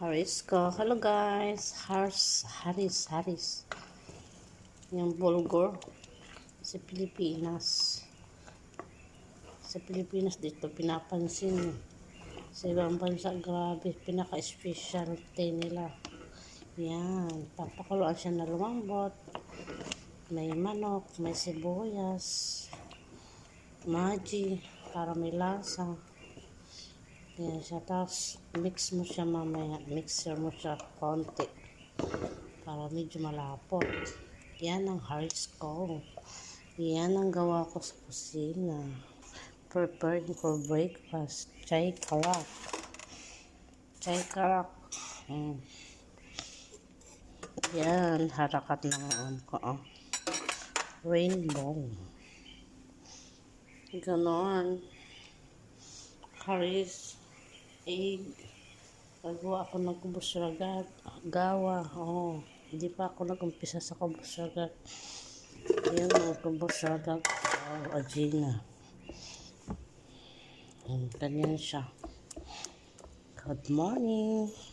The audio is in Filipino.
Haris ko. Hello guys. Haris. Yung bulgur sa Pilipinas. Sa Pilipinas dito pinapansin. Sa ibang bansa, grabe, pinaka-specialty nila. Yan. Papakuluan siya na lumambot. May manok, may sibuyas, maji, para may lasa. Yan siya. Tapos, mix mo siya mamaya. Mixer mo siya konti. Para medyo malapot. Yan ang haris ko. Yan ang gawa ko sa kusina. Prepared for breakfast. Chai karak. Yan. Harakat ng ko. Rainbow. Ganon. Haris. Egg. Pagawa ako ng kubos ragat. Gawa. Hindi pa ako nag-umpisa sa kubos ragat. Yan ang kubos ragat. Agina. Ganyan siya. Good morning.